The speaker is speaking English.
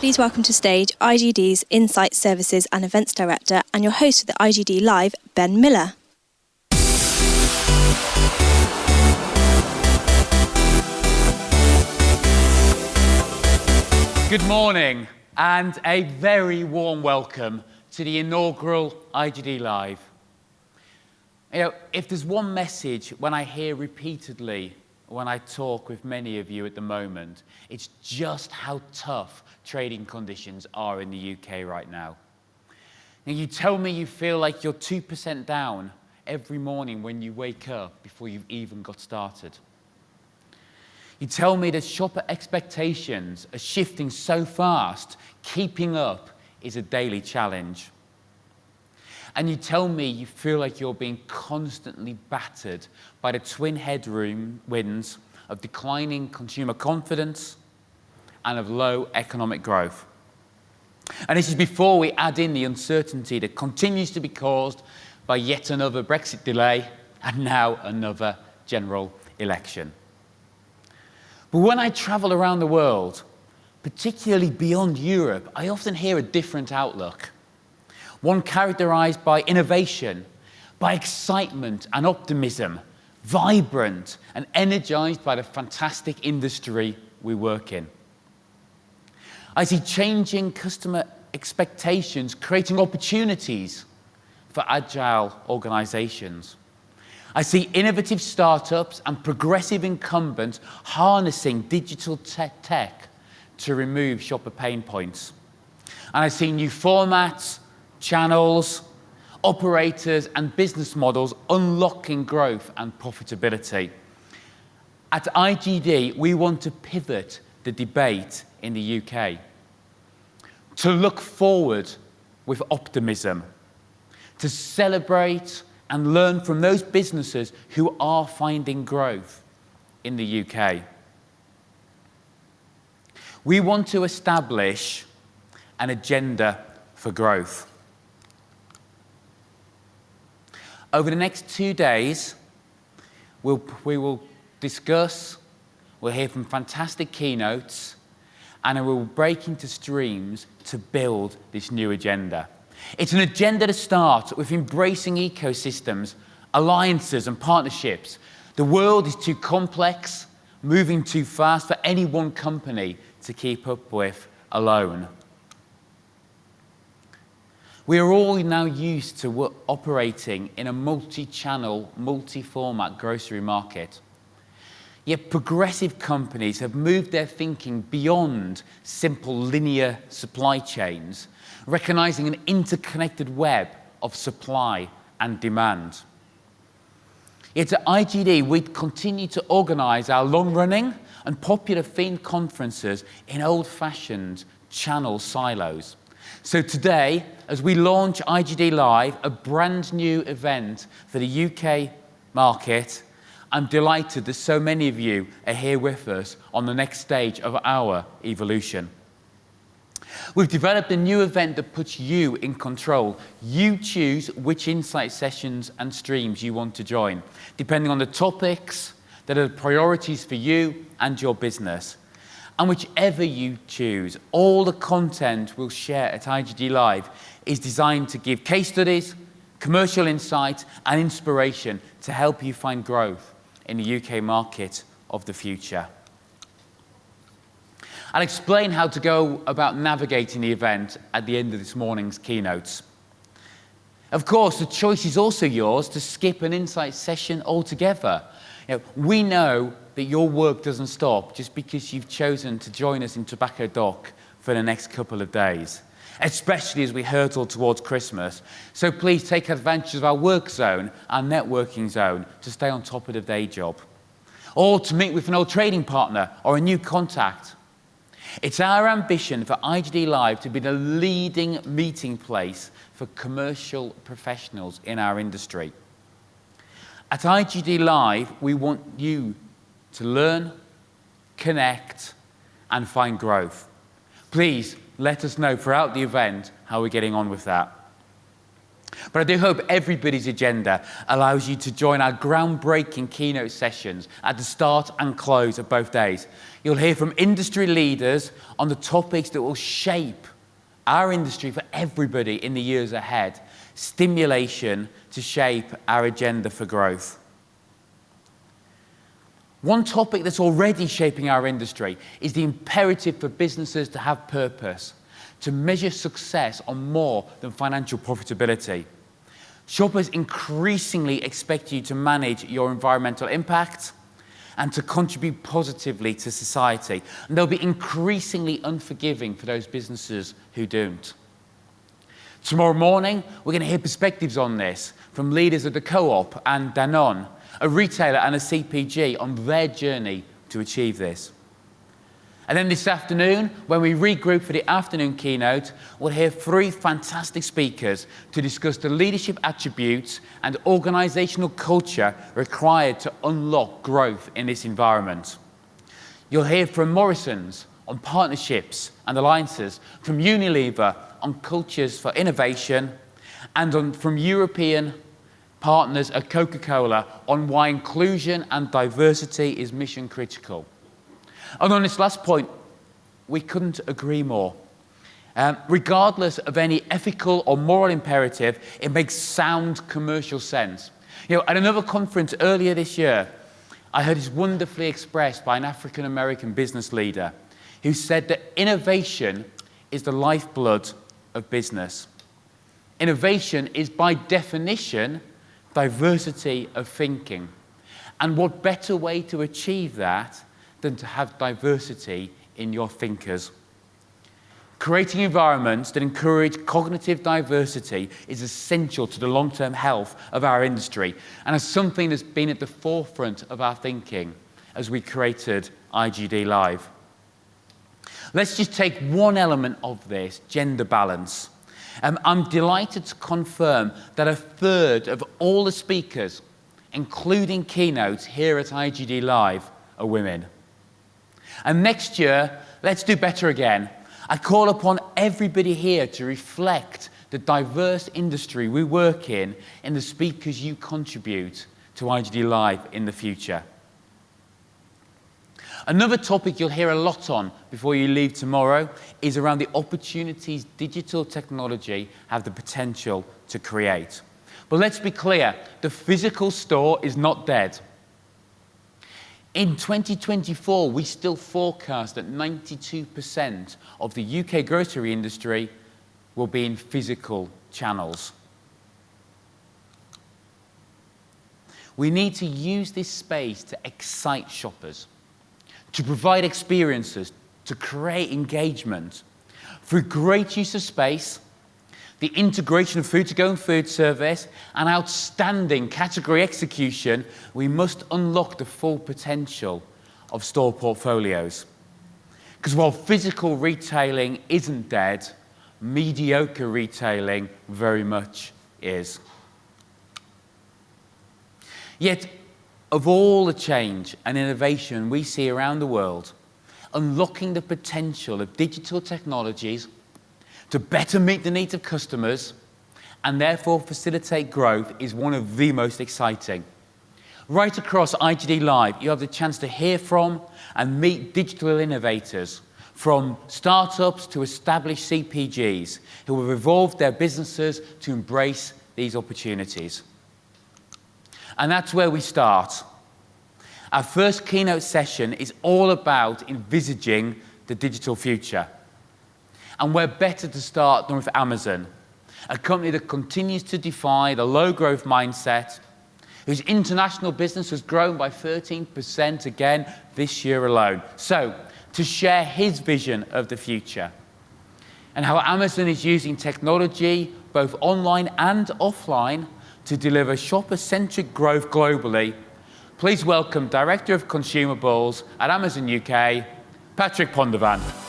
please welcome to stage IGD's Insight Services and Events Director and your host of the IGD Live, Ben Miller. Good morning and a very warm welcome to the inaugural IGD Live. You know, if there's one message when I hear repeatedly when I talk with many of you at the moment, it's just how tough trading conditions are in the UK right now. And you tell me you feel like you're 2% down every morning when you wake up before you've even got started. You tell me that shopper expectations are shifting so fast, keeping up is a daily challenge. And you tell me you feel like you're being constantly battered by the twin headwinds of declining consumer confidence and of low economic growth. And this is before we add in the uncertainty that continues to be caused by yet another Brexit delay and now another general election. But when I travel around the world, particularly beyond Europe, I often hear a different outlook. One characterized by innovation, by excitement and optimism, vibrant and energized by the fantastic industry we work in. I see changing customer expectations creating opportunities for agile organizations. I see innovative startups and progressive incumbents harnessing digital tech to remove shopper pain points. And I see new formats, channels, operators and business models unlocking growth and profitability. At IGD, we want to pivot the debate in the UK, to look forward with optimism, to celebrate and learn from those businesses who are finding growth in the UK. We want to establish an agenda for growth. Over the next 2 days, we will discuss, we'll hear from fantastic keynotes, and we will break into streams to build this new agenda. It's an agenda to start with embracing ecosystems, alliances and partnerships. The world is too complex, moving too fast for any one company to keep up with alone. We are all now used to operating in a multi-channel, multi-format grocery market. Yet progressive companies have moved their thinking beyond simple linear supply chains, recognizing an interconnected web of supply and demand. Yet at IGD, we continue to organize our long-running and popular themed conferences in old-fashioned channel silos. So today, as we launch IGD Live, a brand new event for the UK market, I'm delighted that so many of you are here with us on the next stage of our evolution. We've developed a new event that puts you in control. You choose which insight sessions and streams you want to join, depending on the topics that are priorities for you and your business. And whichever you choose, all the content we'll share at IGD Live is designed to give case studies, commercial insight and inspiration to help you find growth in the UK market of the future. I'll explain how to go about navigating the event at the end of this morning's keynotes. Of course, the choice is also yours to skip an insight session altogether. We know that your work doesn't stop just because you've chosen to join us in Tobacco Dock for the next couple of days, especially as we hurtle towards Christmas. So please take advantage of our work zone, our networking zone, to stay on top of the day job, or to meet with an old trading partner or a new contact. It's our ambition for IGD Live to be the leading meeting place for commercial professionals in our industry. At IGD Live, we want you to learn, connect, and find growth. Please let us know throughout the event how we're getting on with that. But I do hope everybody's agenda allows you to join our groundbreaking keynote sessions at the start and close of both days. You'll hear from industry leaders on the topics that will shape our industry for everybody in the years ahead. Stimulation to shape our agenda for growth. One topic that's already shaping our industry is the imperative for businesses to have purpose, to measure success on more than financial profitability. Shoppers increasingly expect you to manage your environmental impact and to contribute positively to society. And they'll be increasingly unforgiving for those businesses who don't. Tomorrow morning, we're going to hear perspectives on this from leaders of the Co-op and Danone, a retailer and a CPG, on their journey to achieve this. And then this afternoon, when we regroup for the afternoon keynote, we'll hear 3 fantastic speakers to discuss the leadership attributes and organizational culture required to unlock growth in this environment. You'll hear from Morrisons on partnerships and alliances, from Unilever on cultures for innovation, and from European partners at Coca-Cola on why inclusion and diversity is mission critical. And on this last point, we couldn't agree more. Regardless of any ethical or moral imperative, it makes sound commercial sense. At another conference earlier this year, I heard this wonderfully expressed by an African-American business leader who said that innovation is the lifeblood of business. Innovation is, by definition, diversity of thinking. And what better way to achieve that than to have diversity in your thinkers? Creating environments that encourage cognitive diversity is essential to the long-term health of our industry, and is something that's been at the forefront of our thinking as we created IGD Live. Let's just take one element of this, gender balance. I'm delighted to confirm that 1/3 of all the speakers, including keynotes here at IGD Live, are women. And next year, let's do better again. I call upon everybody here to reflect the diverse industry we work in the speakers you contribute to IGD Live in the future. Another topic you'll hear a lot on before you leave tomorrow is around the opportunities digital technology have the potential to create. But let's be clear, the physical store is not dead. In 2024, we still forecast that 92% of the UK grocery industry will be in physical channels. We need to use this space to excite shoppers, to provide experiences, to create engagement. Through great use of space, the integration of food-to-go and food service, and outstanding category execution, we must unlock the full potential of store portfolios. Because while physical retailing isn't dead, mediocre retailing very much is. Yet, of all the change and innovation we see around the world, unlocking the potential of digital technologies to better meet the needs of customers and therefore facilitate growth is one of the most exciting. Right across IGD Live, you have the chance to hear from and meet digital innovators, from startups to established CPGs, who have evolved their businesses to embrace these opportunities. And that's where we start. Our first keynote session is all about envisaging the digital future. And where better to start than with Amazon, a company that continues to defy the low-growth mindset, whose international business has grown by 13% again this year alone. So, to share his vision of the future and how Amazon is using technology, both online and offline, to deliver shopper-centric growth globally, please welcome Director of Consumables at Amazon UK, Patrick Pondovan.